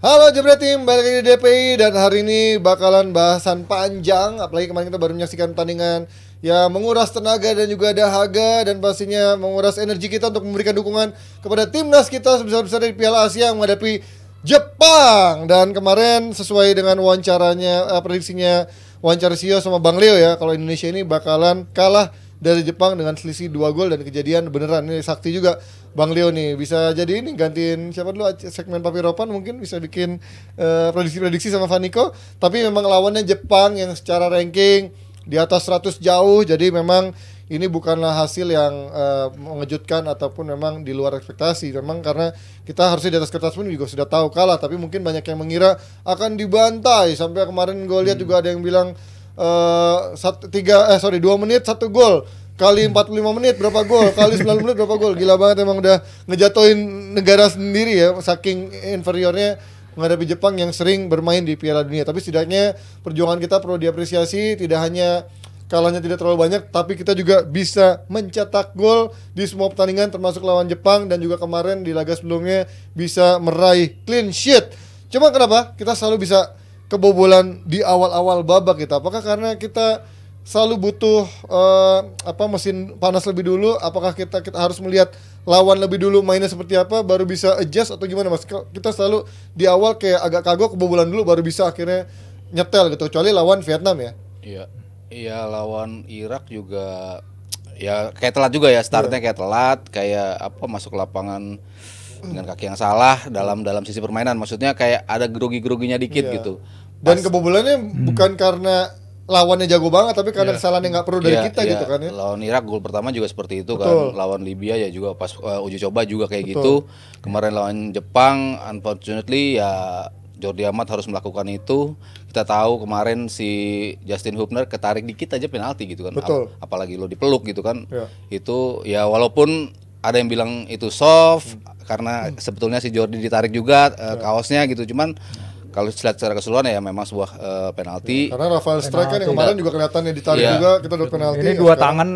Halo Jebret Tim, balik lagi di DPI dan hari ini bakalan bahasan panjang. Apalagi kemarin kita baru menyaksikan pertandingan yang menguras tenaga dan juga dahaga dan pastinya menguras energi kita untuk memberikan dukungan kepada timnas kita sebesar-besar di Piala Asia yang menghadapi Jepang. Dan kemarin sesuai dengan wawancaranya, prediksinya wawancara Sio sama Bang Leo ya, kalau Indonesia ini bakalan kalah dari Jepang dengan selisih 2 gol dan kejadian beneran. Ini sakti juga Bang Leo nih, bisa jadi ini gantiin siapa dulu segmen Papi Ropan, mungkin bisa bikin prediksi-prediksi sama Vaniko. Tapi memang lawannya Jepang yang secara ranking di atas 100 jauh, jadi memang ini bukanlah hasil yang mengejutkan ataupun memang di luar ekspektasi. Memang karena kita harusnya di atas kertas pun juga sudah tahu kalah, tapi mungkin banyak yang mengira akan dibantai. Sampai kemarin gue lihat juga ada yang bilang 2 menit 1 gol kali 45 menit berapa gol, kali 90 menit berapa gol. Gila banget, emang udah ngejatuhin negara sendiri ya, saking inferiornya menghadapi Jepang yang sering bermain di Piala Dunia. Tapi setidaknya perjuangan kita perlu diapresiasi. Tidak hanya kalahnya tidak terlalu banyak, tapi kita juga bisa mencetak gol di semua pertandingan termasuk lawan Jepang, dan juga kemarin di laga sebelumnya bisa meraih clean sheet. Cuma kenapa kita selalu bisa kebobolan di awal-awal babak kita? Apakah karena kita selalu butuh mesin panas lebih dulu? Apakah kita harus melihat lawan lebih dulu mainnya seperti apa baru bisa adjust, atau gimana Mas? Kita selalu di awal kayak agak kagok, kebobolan dulu baru bisa akhirnya nyetel gitu. Kecuali lawan Vietnam ya. Iya, lawan Irak juga ya kayak telat juga ya, startnya kayak telat, kayak masuk lapangan dengan kaki yang salah dalam sisi permainan. Maksudnya kayak ada grogi-groginya dikit gitu. Dan kebobolannya bukan karena lawannya jago banget, tapi karena kesalahan yang nggak perlu dari kita gitu kan ya. Lawan Irak gol pertama juga seperti itu. Betul. Kan. Lawan Libya ya juga pas uji coba juga kayak gitu. Kemarin lawan Jepang unfortunately ya Jordi Amat harus melakukan itu. Kita tahu kemarin si Justin Hubner ketarik dikit aja penalti gitu kan. Apalagi lo dipeluk gitu kan. Itu ya walaupun ada yang bilang itu soft karena sebetulnya si Jordi ditarik juga kaosnya gitu. Cuman kalau lihat secara keseluruhan ya memang sebuah penalti. Karena Rafael Strike kan yang kemarin juga kelihatannya ditarik juga, kita udah penalti. Ini dua tangan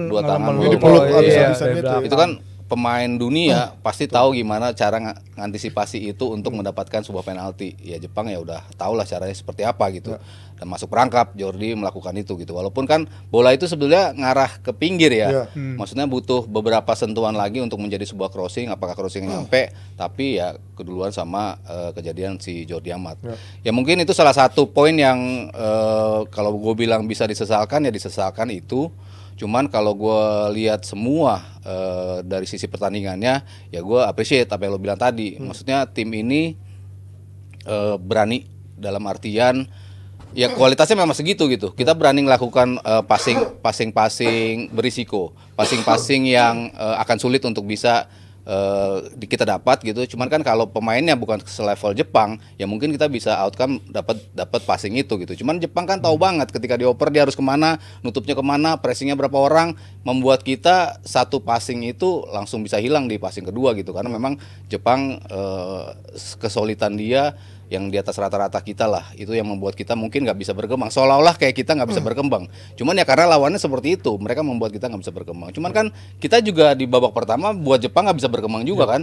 ini dipeluk habis-habisan itu kan pemain dunia pasti tahu gimana cara ngantisipasi itu untuk mendapatkan sebuah penalti. Ya Jepang ya udah tahu lah caranya seperti apa gitu. Dan masuk perangkap Jordi melakukan itu gitu. Walaupun kan bola itu sebenarnya ngarah ke pinggir ya. Maksudnya butuh beberapa sentuhan lagi untuk menjadi sebuah crossing. Apakah crossing nyampe? Tapi ya keduluan sama kejadian si Jordi Amat. Ya mungkin itu salah satu poin yang kalau gue bilang bisa disesalkan ya disesalkan itu. Cuman kalau gue lihat semua dari sisi pertandingannya, ya gue appreciate apa yang lo bilang tadi. Maksudnya tim ini berani dalam artian ya kualitasnya memang segitu gitu. Kita berani melakukan passing berisiko, passing yang akan sulit untuk bisa kita dapat gitu. Cuman kan kalau pemainnya bukan selevel Jepang, ya mungkin kita bisa outcome dapat passing itu gitu. Cuman Jepang kan tahu banget ketika dioper dia harus kemana, nutupnya kemana, pressingnya berapa orang, membuat kita satu passing itu langsung bisa hilang di passing kedua gitu. Karena memang Jepang kesulitan dia yang di atas rata-rata kita lah, itu yang membuat kita mungkin nggak bisa berkembang, seolah-olah kayak kita nggak bisa berkembang. Cuman ya karena lawannya seperti itu, mereka membuat kita nggak bisa berkembang. Cuman kan kita juga di babak pertama buat Jepang nggak bisa berkembang juga kan.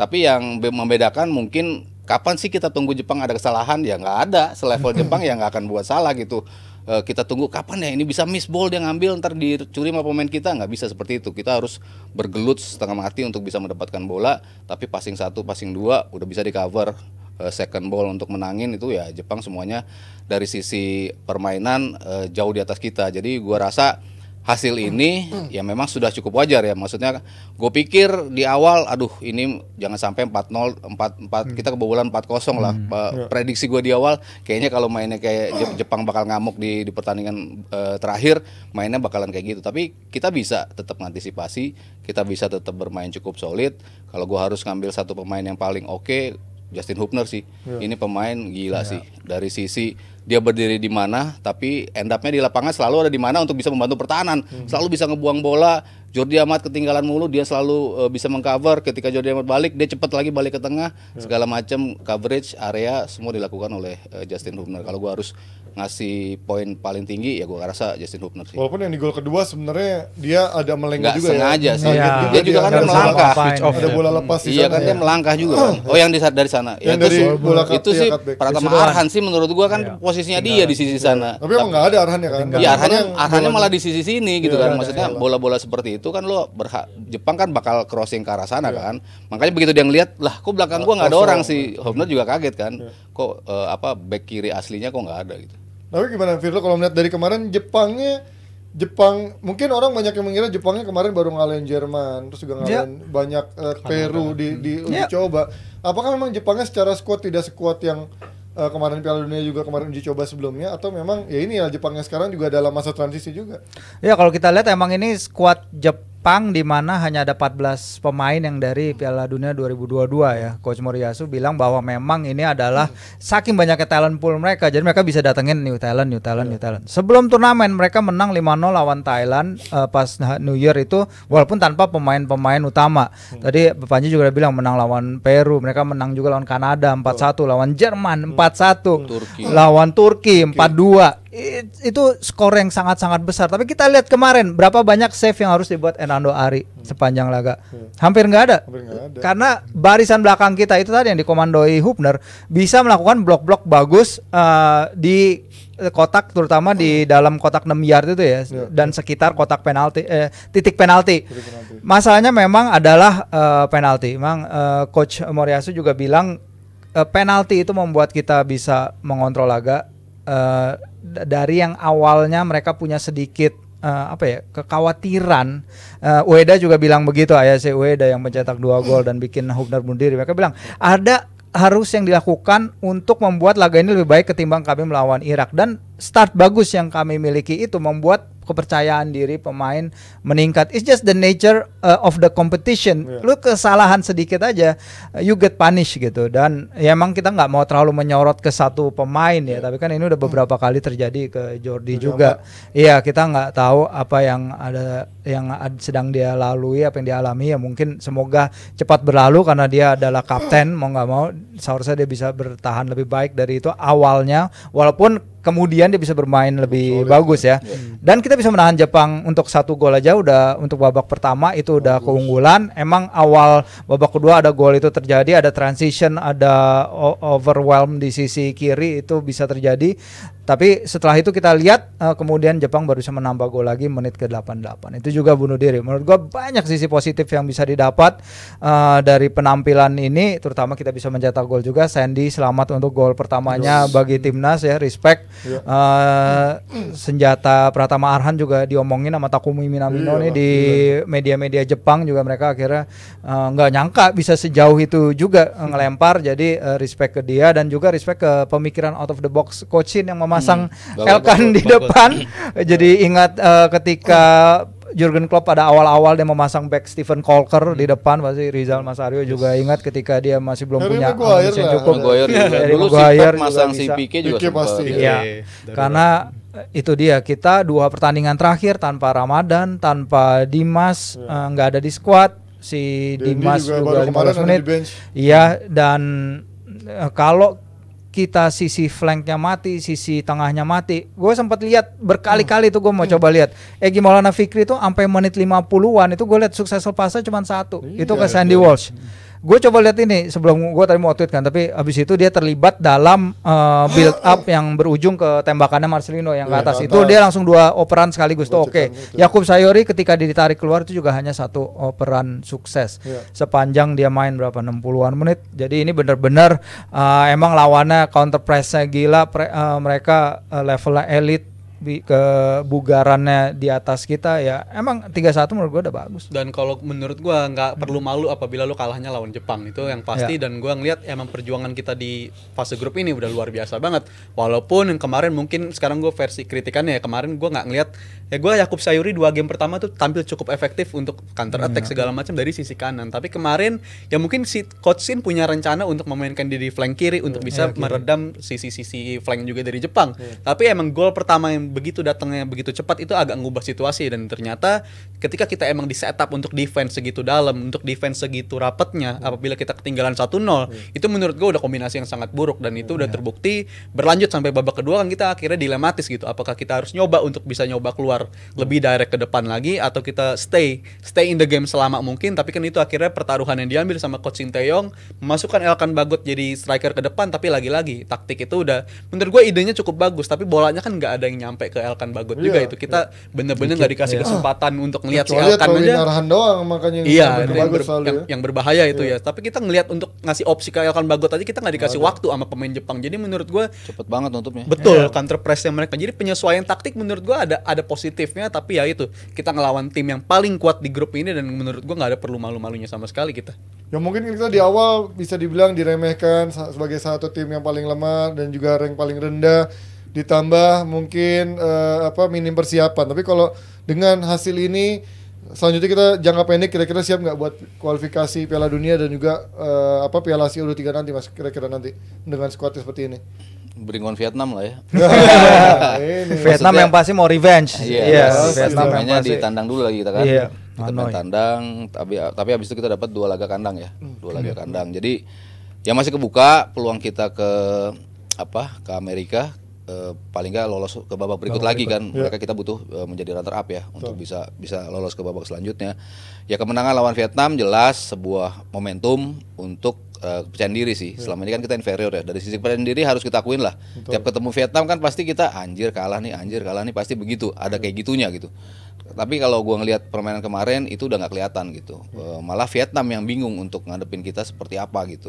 Tapi yang membedakan mungkin kapan sih kita tunggu Jepang ada kesalahan, ya nggak ada. Selevel Jepang ya nggak akan buat salah gitu. Kita tunggu kapan ya ini bisa miss ball dia ngambil ntar dicuri sama pemain kita, nggak bisa seperti itu. Kita harus bergelut setengah mati untuk bisa mendapatkan bola, tapi passing 1, passing 2 udah bisa di cover. Second ball untuk menangin itu ya Jepang semuanya dari sisi permainan jauh di atas kita. Jadi gua rasa hasil ini ya memang sudah cukup wajar ya. Maksudnya gue pikir di awal aduh ini jangan sampai 4-0 4-4 kita kebobolan 4-0 lah. Prediksi gue di awal kayaknya kalau mainnya kayak Jepang bakal ngamuk di pertandingan terakhir, mainnya bakalan kayak gitu. Tapi kita bisa tetap mengantisipasi, kita bisa tetap bermain cukup solid. Kalau gue harus ngambil satu pemain yang paling oke, Justin Hubner sih. Ini pemain gila sih. Dari sisi dia berdiri di mana, tapi end up-nya di lapangan selalu ada di mana untuk bisa membantu pertahanan. Selalu bisa ngebuang bola. Jordi Amat ketinggalan mulu, dia selalu bisa mengcover. Ketika Jordi Amat balik, dia cepat lagi balik ke tengah. Segala macam coverage area semua dilakukan oleh Justin Hubner. Kalau gua harus ngasih poin paling tinggi ya gue rasa Justin Hubner sih. Walaupun yang di gol kedua sebenarnya dia ada melengah Nggak juga sengaja ya. sih. Iya. Dia juga kan Ada melangkah. Ada bola lepas di Iya sana kan ya. dia melangkah juga kan. Oh yang dari sana. Yang Ya, dari itu bola itu sih cutback. Pratama Arhan sih menurut gua kan posisinya dia di sisi sana. Tapi emang nggak ada Arhan ya kan? Iya Arhannya Bolanya- malah di sisi sini gitu Iya, kan. Maksudnya bola-bola seperti itu kan lo Jepang kan bakal crossing ke arah sana kan. Makanya begitu dia ngeliat lah kok belakang gua nggak ada orang sih. Hubner juga kaget kan. Kok back kiri aslinya kok nggak ada gitu. Tapi gimana Firlo kalau melihat dari kemarin Jepang mungkin orang banyak yang mengira Jepangnya kemarin baru ngalahin Jerman, terus juga ngalahin banyak Peru di uji coba. Apakah memang Jepangnya secara skuad tidak sekuat yang kemarin Piala Dunia juga kemarin uji coba sebelumnya, atau memang ya ini ya Jepangnya sekarang juga dalam masa transisi juga? Ya kalau kita lihat emang ini skuad Jepang di mana hanya ada 14 pemain yang dari Piala Dunia 2022 ya. Coach Moriyasu bilang bahwa memang ini adalah saking banyaknya talent pool mereka, jadi mereka bisa datengin new talent. Sebelum turnamen mereka menang 5-0 lawan Thailand pas New Year itu walaupun tanpa pemain-pemain utama. Tadi Panji juga udah bilang menang lawan Peru, mereka menang juga lawan Kanada 4-1, lawan Jerman 4-1, lawan Turki 4-2. Itu skor yang sangat-sangat besar. Tapi kita lihat kemarin berapa banyak save yang harus dibuat Hernando Ari sepanjang laga. Hampir nggak ada. Karena barisan belakang kita itu tadi yang dikomandoi Hubner bisa melakukan blok-blok bagus di kotak, terutama di dalam kotak 6 yard itu ya, dan sekitar kotak penalti, titik penalti. Masalahnya memang adalah penalti. Memang Coach Moriyasu juga bilang penalti itu membuat kita bisa mengontrol laga. Dari yang awalnya mereka punya sedikit kekhawatiran. Ueda juga bilang begitu, Ayase Ueda yang mencetak 2 gol dan bikin Hubner bunuh diri. Mereka bilang ada harus yang dilakukan untuk membuat laga ini lebih baik ketimbang kami melawan Irak, dan start bagus yang kami miliki itu membuat kepercayaan diri pemain meningkat. It's just the nature of the competition. Lu kesalahan sedikit aja you get punished gitu. Dan ya emang kita nggak mau terlalu menyorot ke satu pemain ya, tapi kan ini udah beberapa kali terjadi ke Jordi juga. Iya, kita nggak tahu apa yang sedang dia lalui, apa yang dia alami. Ya mungkin semoga cepat berlalu karena dia adalah kapten, mau nggak mau seharusnya dia bisa bertahan lebih baik dari itu awalnya, walaupun kemudian dia bisa bermain lebih bagus ya. Dan kita bisa menahan Jepang untuk 1 gol aja udah, untuk babak pertama itu udah keunggulan. Emang awal babak kedua ada gol itu terjadi, ada transition, ada overwhelm di sisi kiri itu bisa terjadi. Tapi setelah itu kita lihat kemudian Jepang baru bisa menambah gol lagi menit ke-88. Itu juga bunuh diri. Menurut gua banyak sisi positif yang bisa didapat dari penampilan ini, terutama kita bisa mencetak gol juga. Sandy selamat untuk gol pertamanya bagi timnas ya, respect. Senjata Pratama Arhan juga diomongin sama Takumi Minamino nih di media-media Jepang juga, mereka akhirnya nggak nyangka bisa sejauh itu juga ngelempar. Jadi respect ke dia, dan juga respect ke pemikiran out of the box coachin yang memasang Elkan di depan. Jadi ingat ketika Jurgen Klopp pada awal-awal dia memasang back Steven Kolker di depan, pasti Rizal Masario juga ingat ketika dia masih belum punya amunisi yang cukup. Dulu Pep masang si Pique juga pasti. Iya. Karena itu dia, kita 2 pertandingan terakhir tanpa Ramadan, tanpa Dimas, nggak ada di squad. Si Dimas juga 15 menit. Iya, dan kalau kita sisi flanknya mati, sisi tengahnya mati. Gue sempat lihat berkali-kali tuh, gue mau coba lihat Egy Maulana Fikri tuh sampai menit 50-an itu gue lihat successful pass cuma 1. Itu ke Sandy Walsh. Gue coba lihat ini sebelum gue tadi mau tweet kan, tapi abis itu dia terlibat dalam build up yang berujung ke tembakannya Marcelino yang ke atas. Itu dia langsung 2 operan sekaligus tuh oke. Yakub Sayori ketika ditarik keluar itu juga hanya 1 operan sukses sepanjang dia main berapa 60-an menit. Jadi ini benar-benar emang lawannya counter press-nya gila, mereka levelnya elit, kebugarannya di atas kita ya. Emang 3-1 menurut gue udah bagus. Dan kalau menurut gue nggak perlu malu apabila lu kalahnya lawan Jepang, itu yang pasti. Dan gue ngelihat emang perjuangan kita di fase grup ini udah luar biasa banget. Walaupun yang kemarin mungkin sekarang gue versi kritikannya ya, kemarin gue nggak ngelihat ya gue Yakub Sayuri 2 game pertama tuh tampil cukup efektif untuk counter attack segala macam dari sisi kanan. Tapi kemarin ya mungkin si Coach Shin punya rencana untuk memainkan dia di flank kiri untuk bisa meredam sisi-sisi flank juga dari Jepang. Tapi emang gol pertama yang begitu datangnya begitu cepat itu agak ngubah situasi, dan ternyata ketika kita emang di setup untuk defense segitu dalam, untuk defense segitu rapatnya, apabila kita ketinggalan 1-0, itu menurut gue udah kombinasi yang sangat buruk, dan itu udah terbukti berlanjut sampai babak kedua kan kita akhirnya dilematis gitu. Apakah kita harus nyoba untuk bisa nyoba keluar lebih direct ke depan lagi, atau kita stay in the game selama mungkin. Tapi kan itu akhirnya pertaruhan yang diambil sama Coach Shin Tae-yong, memasukkan Elkan Bagot jadi striker ke depan. Tapi lagi-lagi taktik itu udah menurut gue idenya cukup bagus, tapi bolanya kan nggak ada yang nyampe ke Elkan Bagot juga. Itu kita bener-bener nggak dikasih kesempatan untuk ngelihat si Elkan aja. Arahan doang makanya yang berbahaya itu ya. Tapi kita ngelihat untuk ngasih opsi ke Elkan Bagot aja kita nggak dikasih waktu sama pemain Jepang. Jadi menurut gue cepet banget nutupnya. Betul, counter pressnya mereka. Jadi penyesuaian taktik menurut gue ada positifnya, tapi ya itu kita ngelawan tim yang paling kuat di grup ini, dan menurut gue nggak ada perlu malu-malunya sama sekali kita. Ya mungkin kita di awal bisa dibilang diremehkan sebagai satu tim yang paling lemah dan juga rank paling rendah, ditambah mungkin minim persiapan. Tapi kalau dengan hasil ini selanjutnya kita jangka pendek kira-kira siap nggak buat kualifikasi Piala Dunia dan juga Piala Asia U23 nanti, Mas, kira-kira nanti dengan skuad seperti ini? Bring on Vietnam lah ya. Vietnam yang pasti mau revenge. Iya, Vietnam yang mainnya pasti di tandang dulu lagi kita kan. Iya, Kita main tandang, tapi habis itu kita dapat 2 laga kandang ya. 2 laga kandang. Jadi ya masih kebuka peluang kita ke Amerika. Paling nggak lolos ke babak berikut lagi kan. Mereka kita butuh menjadi runner up ya untuk bisa lolos ke babak selanjutnya. Ya kemenangan lawan Vietnam jelas sebuah momentum untuk kepercayaan diri sih. Selama ini kan kita inferior ya. Dari sisi kepercayaan diri harus kita akuin lah. Tiap ketemu Vietnam kan pasti kita anjir kalah nih pasti begitu. Ada kayak gitunya gitu. Tapi kalau gua ngelihat permainan kemarin itu udah nggak kelihatan gitu. Malah Vietnam yang bingung untuk ngadepin kita seperti apa gitu.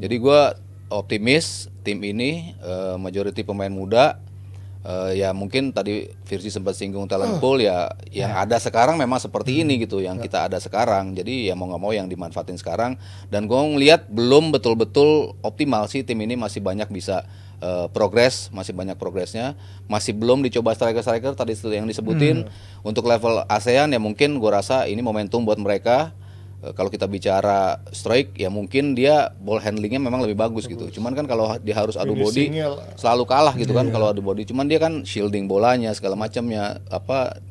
Jadi gua optimis tim ini majority pemain muda. Ya mungkin tadi Virsi sempat singgung talent pool ya yang ada sekarang memang seperti ini gitu, yang kita ada sekarang. Jadi ya mau nggak mau yang dimanfaatin sekarang, dan gue ngelihat belum betul-betul optimal sih tim ini, masih banyak bisa progres, masih banyak progresnya, masih belum dicoba striker-striker tadi yang disebutin. Untuk level ASEAN ya mungkin gue rasa ini momentum buat mereka. Kalau kita bicara strike ya mungkin dia ball handlingnya memang lebih bagus gitu. Cuman kan kalau dia harus adu body selalu kalah gitu kan kalau adu body. Cuman dia kan shielding bolanya segala macamnya,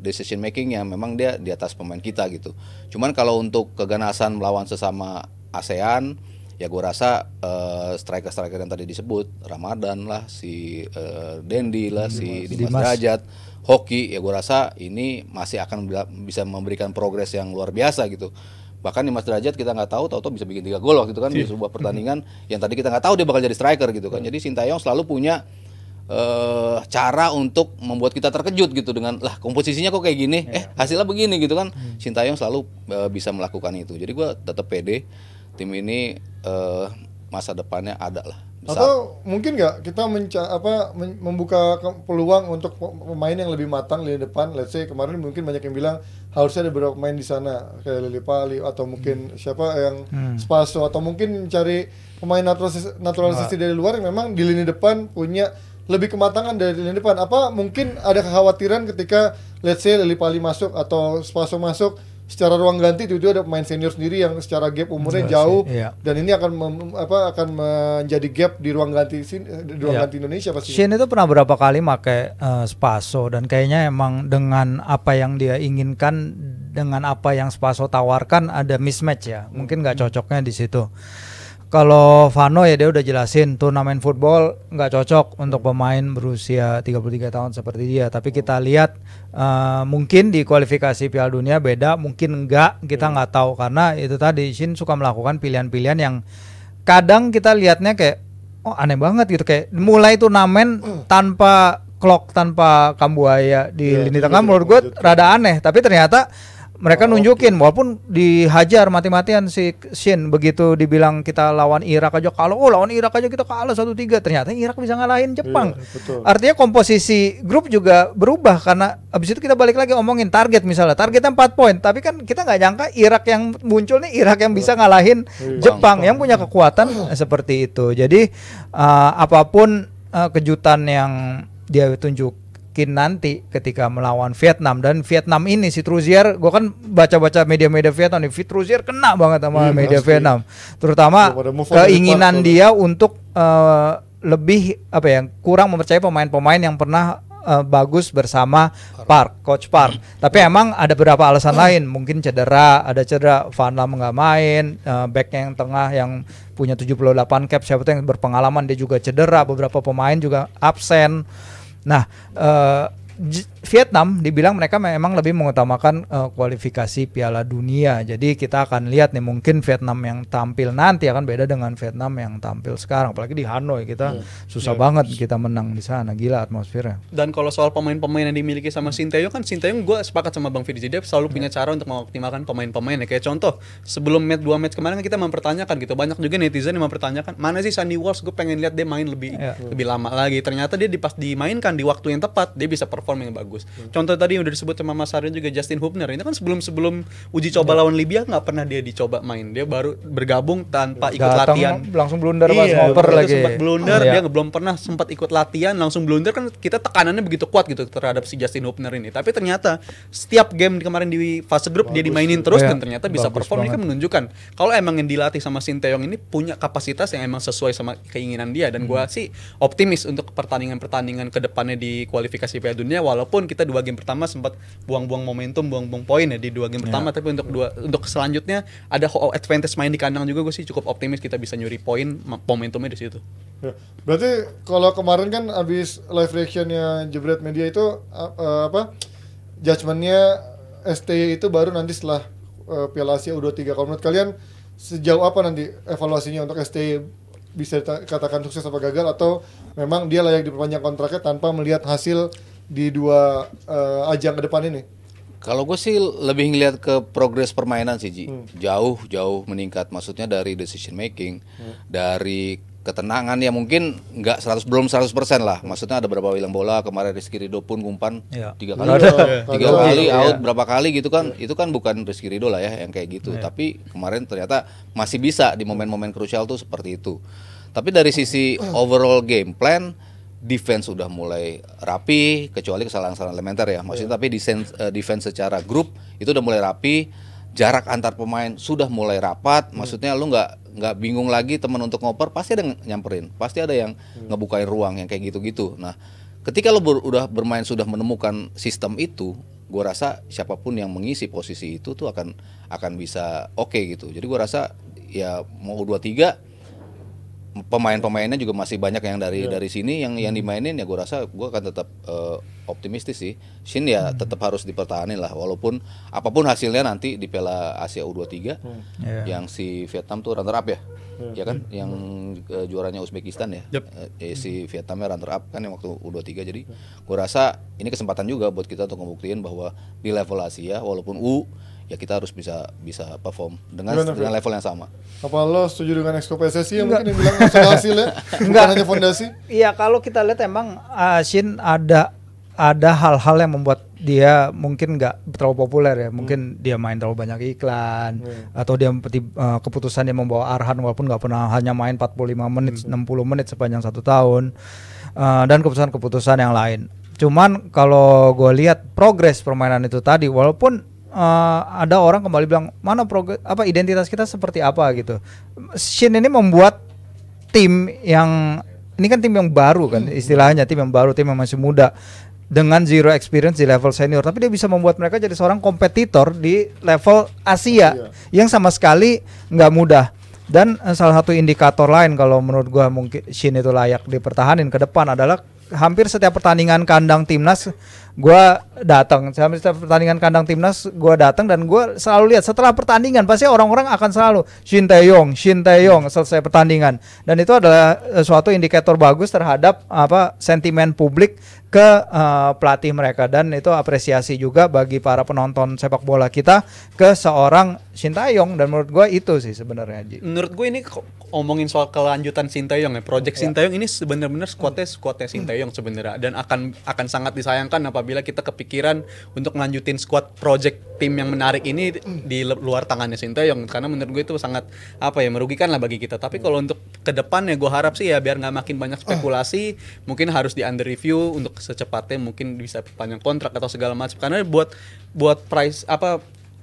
decision makingnya memang dia di atas pemain kita gitu. Cuman kalau untuk keganasan melawan sesama ASEAN ya gue rasa striker-striker yang tadi disebut, Ramadan lah, si Dendi lah, si Dimas Derajat, Hoki, ya gue rasa ini masih akan bisa memberikan progres yang luar biasa gitu. Bahkan Dimas Derajat kita nggak tahu bisa bikin 3 gol waktu itu kan di sebuah pertandingan yang tadi kita nggak tahu dia bakal jadi striker gitu kan. Jadi Shin Tae-yong selalu punya cara untuk membuat kita terkejut gitu dengan komposisinya kok kayak gini, hasilnya begini gitu kan. Shin Tae-yong selalu bisa melakukan itu. Jadi gue tetap pede tim ini masa depannya ada lah. Besar. Atau mungkin nggak kita membuka peluang untuk pemain yang lebih matang di depan. Let's say kemarin mungkin banyak yang bilang harusnya ada beberapa pemain di sana kayak Lili Pali atau mungkin siapa yang Spaso, atau mungkin mencari pemain naturalisasi dari luar yang memang di lini depan punya lebih kematangan dari lini depan. Apa mungkin ada kekhawatiran ketika let's say Lili Pali masuk atau Spaso masuk, secara ruang ganti itu ada pemain senior sendiri yang secara gap umurnya jauh, dan ini akan menjadi gap di ruang ganti ganti Indonesia pasti. Shin itu pernah berapa kali pakai Spaso, dan kayaknya emang dengan apa yang dia inginkan dengan apa yang Spaso tawarkan ada mismatch ya. Mungkin nggak cocoknya di situ. Kalau Vano ya dia udah jelasin turnamen football nggak cocok untuk pemain berusia 33 tahun seperti dia. Tapi kita lihat mungkin di kualifikasi Piala Dunia beda, mungkin enggak, kita nggak tahu. Karena itu tadi Shin suka melakukan pilihan-pilihan yang kadang kita lihatnya kayak aneh banget gitu. Kayak mulai turnamen tanpa clock, tanpa Kambuaya di lini tengah, menurut gue rada aneh. Tapi ternyata mereka nunjukin walaupun dihajar mati-matian si Shin, begitu dibilang kita lawan Irak aja lawan Irak aja kita kalah 1-3, ternyata Irak bisa ngalahin Jepang. Artinya komposisi grup juga berubah, karena abis itu kita balik lagi ngomongin target, misalnya targetnya 4 poin, tapi kan kita nggak nyangka Irak yang muncul nih Irak yang bisa ngalahin Jepang yang punya kekuatan seperti itu. Jadi apapun kejutan yang dia tunjuk mungkin nanti ketika melawan Vietnam, dan Vietnam ini si Truzier, gue kan baca-baca media-media Vietnam nih, Truzier kena banget sama media pasti. Vietnam, terutama keinginan dia untuk lebih apa ya, kurang mempercayai pemain-pemain yang pernah bagus bersama Coach Park. Tapi emang ada beberapa alasan lain, mungkin ada cedera, Van Lam nggak main, back yang tengah yang punya 78 cap siapa tuh yang berpengalaman dia juga cedera, beberapa pemain juga absen. Nah, Vietnam dibilang mereka memang lebih mengutamakan kualifikasi Piala Dunia. Jadi kita akan lihat nih, mungkin Vietnam yang tampil nanti akan beda dengan Vietnam yang tampil sekarang. Apalagi di Hanoi kita susah banget kita menang di sana, gila atmosfernya. Dan kalau soal pemain-pemain yang dimiliki sama Sinteyong, kan Sinteyong gue sepakat sama Bang Firzi, dia selalu punya cara untuk mengoptimalkan pemain-pemainnya. Kayak contoh, sebelum 2 match kemarin kan kita mempertanyakan gitu, banyak juga netizen yang mempertanyakan mana sih Sandy Walsh, gue pengen lihat dia main lebih lama lagi. Ternyata dia pas dimainkan di waktu yang tepat, dia bisa perform yang bagus. Contoh tadi yang udah disebut sama Mas Aryan juga, Justin Hubner ini kan sebelum uji coba lawan Libya nggak pernah dia dicoba main, dia baru bergabung tanpa ikut latihan, langsung blunder pas ngoper lagi, sempat blunder, dia belum pernah sempat ikut latihan langsung blunder, kan kita tekanannya begitu kuat gitu terhadap si Justin Hubner ini. Tapi ternyata setiap game kemarin di fase grup dia dimainin terus dan ternyata bisa perform. Ini kan menunjukkan kalau emang yang dilatih sama Sinteyong ini punya kapasitas yang emang sesuai sama keinginan dia, dan gua sih optimis untuk pertandingan-pertandingan kedepannya di kualifikasi Piala Dunia. Walaupun kita 2 game pertama sempat buang-buang momentum, buang-buang poin ya di 2 game pertama, tapi untuk selanjutnya ada advantage main di kandang juga, gue sih cukup optimis kita bisa nyuri poin, momentumnya di situ. Ya. Berarti kalau kemarin kan abis live reactionnya Jebret Media itu judgementnya STY itu baru nanti setelah Piala Asia U23. Kalau menurut kalian sejauh apa nanti evaluasinya untuk STY, bisa dikatakan sukses apa gagal, atau memang dia layak diperpanjang kontraknya tanpa melihat hasil di 2 ajang ke depan ini? Kalau gue sih lebih ngeliat ke progres permainan sih, Ji. Jauh meningkat. Maksudnya dari decision making, dari ketenangan ya mungkin belum 100% lah. Maksudnya ada beberapa hilang bola, kemarin Rizky Ridho pun umpan 3 kali out berapa kali gitu kan. Itu kan bukan Rizky Ridho lah ya yang kayak gitu. Tapi kemarin ternyata masih bisa di momen-momen krusial tuh seperti itu. Tapi dari sisi overall game plan, defense sudah mulai rapi, kecuali kesalahan-kesalahan elementer ya. Maksudnya tapi defense secara grup itu udah mulai rapi, jarak antar pemain sudah mulai rapat. Maksudnya lu nggak bingung lagi teman untuk ngoper, pasti ada nyamperin, pasti ada yang ngebukain ruang yang kayak gitu-gitu. Nah, ketika lu udah bermain sudah menemukan sistem itu, gua rasa siapapun yang mengisi posisi itu tuh akan bisa oke gitu. Jadi gua rasa ya mau U23 pemain-pemainnya juga masih banyak yang dari sini yang dimainin, ya gue rasa gue akan tetap optimistis sih. Shin ya tetap harus dipertahanin lah, walaupun apapun hasilnya nanti di Piala Asia U23 yang si Vietnam tuh runner up ya. Ya kan, yang juaranya Uzbekistan ya. Si Vietnamnya runner up kan yang waktu U23. Jadi gue rasa ini kesempatan juga buat kita untuk ngebuktiin bahwa di level Asia walaupun ya kita harus bisa perform dengan level yang sama. Apa lo setuju dengan Exco PSSI yang mungkin yang bilang masalah hasilnya bukan hanya fondasi? Iya, kalau kita lihat emang Shin ada hal-hal yang membuat dia mungkin nggak terlalu populer ya. Mungkin dia main terlalu banyak iklan, atau dia keputusan dia membawa Arhan walaupun nggak pernah, hanya main 45 menit 60 menit sepanjang 1 tahun, dan keputusan-keputusan yang lain. Cuman kalau gue lihat progres permainan itu tadi, walaupun ada orang kembali bilang mana identitas kita seperti apa gitu. Shin ini membuat tim yang ini kan tim yang baru kan istilahnya, tim yang baru, tim yang masih muda dengan zero experience di level senior, tapi dia bisa membuat mereka jadi seorang kompetitor di level Asia yang sama sekali nggak mudah. Dan salah satu indikator lain kalau menurut gua mungkin Shin itu layak dipertahanin ke depan adalah hampir setiap pertandingan kandang timnas gue datang, setiap pertandingan kandang timnas gue datang, dan gue selalu lihat setelah pertandingan pasti orang-orang akan selalu Sinteyong selesai pertandingan, dan itu adalah suatu indikator bagus terhadap sentimen publik ke pelatih mereka, dan itu apresiasi juga bagi para penonton sepak bola kita ke seorang Sinteyong, dan menurut gue itu sih sebenarnya. Menurut gue ini omongin soal kelanjutan Sinteyong ya, project Sinteyong ini sebenarnya squadnya Sinteyong sebenarnya, dan akan sangat disayangkan apabila kita kepikiran untuk ngelanjutin squad project tim yang menarik ini di luar tangannya Sinteyong, karena menurut gue itu sangat merugikan lah bagi kita. Tapi kalau untuk ke depan ya gue harap sih ya biar nggak makin banyak spekulasi, mungkin harus di under review untuk secepatnya mungkin bisa panjang kontrak atau segala macam, karena buat price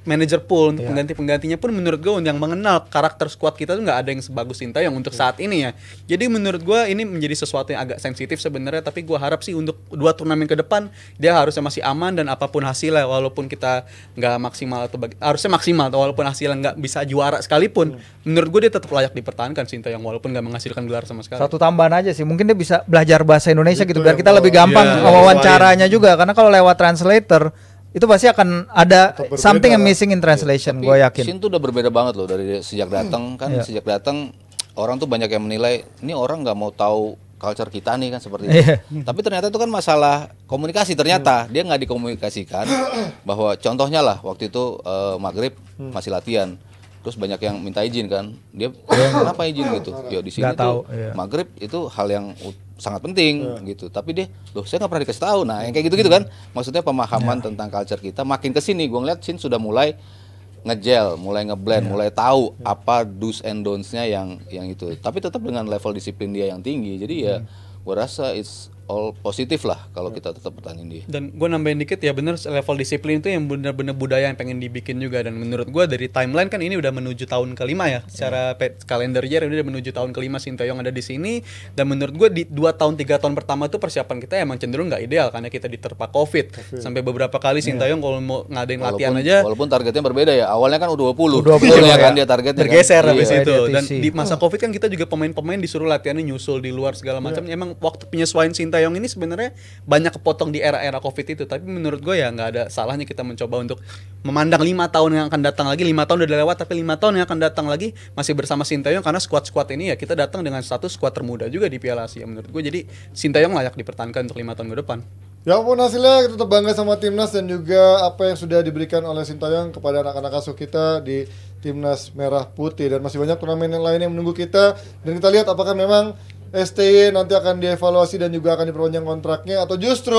manager pool untuk pengganti-penggantinya pun menurut gue yang mengenal karakter squad kita tuh nggak ada yang sebagus Sinteyong untuk saat ini ya. Jadi menurut gue ini menjadi sesuatu yang agak sensitif sebenarnya, tapi gue harap sih untuk 2 turnamen ke depan dia harusnya masih aman, dan apapun hasilnya walaupun kita nggak maksimal atau harusnya maksimal, atau walaupun hasilnya nggak bisa juara sekalipun, menurut gue dia tetap layak dipertahankan Sinteyong walaupun nggak menghasilkan gelar sama sekali. Satu tambahan aja sih, mungkin dia bisa belajar bahasa Indonesia gitu biar kita lebih gampang wawancaranya juga, karena kalau lewat translator itu pasti akan ada something yang missing in translation, gue yakin. Shin tuh udah berbeda banget loh dari sejak datang kan. Sejak datang orang tuh banyak yang menilai ini orang nggak mau tahu culture kita nih kan seperti itu. Tapi ternyata itu kan masalah komunikasi, ternyata dia nggak dikomunikasikan. Bahwa contohnya lah waktu itu Maghrib masih latihan, terus banyak yang minta izin kan, dia kenapa izin gitu? Ya di sini tuh Maghrib itu hal yang sangat penting gitu, tapi dia saya nggak pernah dikasih tahu. Nah yang kayak gitu kan, maksudnya pemahaman tentang culture kita makin kesini. Gue ngeliat Shin sudah mulai ngegel, mulai ngeblend, mulai tahu apa do's and don'ts-nya yang itu, tapi tetap dengan level disiplin dia yang tinggi. Jadi ya gue rasa it's all positif lah kalau kita tetap pertanding dia. Dan gue nambahin dikit ya, bener level disiplin itu yang bener-bener budaya yang pengen dibikin juga. Dan menurut gue dari timeline kan ini udah menuju tahun kelima ya, secara kalender year udah menuju tahun kelima Sinteyong ada di sini. Dan menurut gue di 2 tahun 3 tahun pertama itu persiapan kita emang cenderung nggak ideal karena kita diterpa COVID. Sampai beberapa kali Sinteyong kalau mau ngadain latihan aja, walaupun targetnya berbeda ya, awalnya kan U20 ya kan dia targetnya bergeser kan? habis itu. Iya, Dan di masa COVID kan kita juga pemain-pemain disuruh latihannya nyusul di luar segala macam. Emang waktu penyesuaian Sinteyong ini sebenarnya banyak kepotong di era-era COVID itu. Tapi menurut gue ya nggak ada salahnya kita mencoba untuk memandang 5 tahun yang akan datang lagi. 5 tahun udah lewat, tapi 5 tahun yang akan datang lagi masih bersama Sinteyong, karena squad ini ya kita datang dengan status squad termuda juga di Piala Asia menurut gue. Jadi Sinteyong layak dipertahankan untuk 5 tahun ke depan. Ya pun hasilnya kita tetap bangga sama timnas dan juga apa yang sudah diberikan oleh Sinteyong kepada anak-anak asuh kita di timnas merah putih. Dan masih banyak turnamen yang lain yang menunggu kita, dan kita lihat apakah memang STY nanti akan dievaluasi dan juga akan diperpanjang kontraknya, atau justru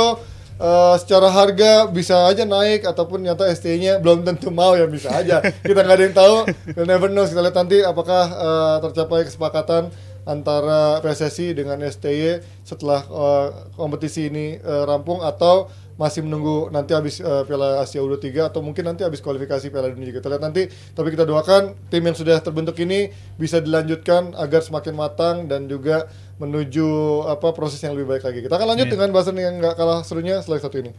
secara harga bisa aja naik, ataupun nyata STY-nya belum tentu mau, ya bisa aja. Kita nggak ada yang tahu, we'll never know. Kita lihat nanti apakah tercapai kesepakatan antara PSSI dengan STY setelah kompetisi ini rampung, atau masih menunggu nanti habis Piala Asia U23, atau mungkin nanti habis kualifikasi Piala Dunia. Kita lihat nanti, tapi kita doakan tim yang sudah terbentuk ini bisa dilanjutkan agar semakin matang dan juga menuju proses yang lebih baik lagi. Kita akan lanjut dengan bahasan yang nggak kalah serunya setelah satu ini.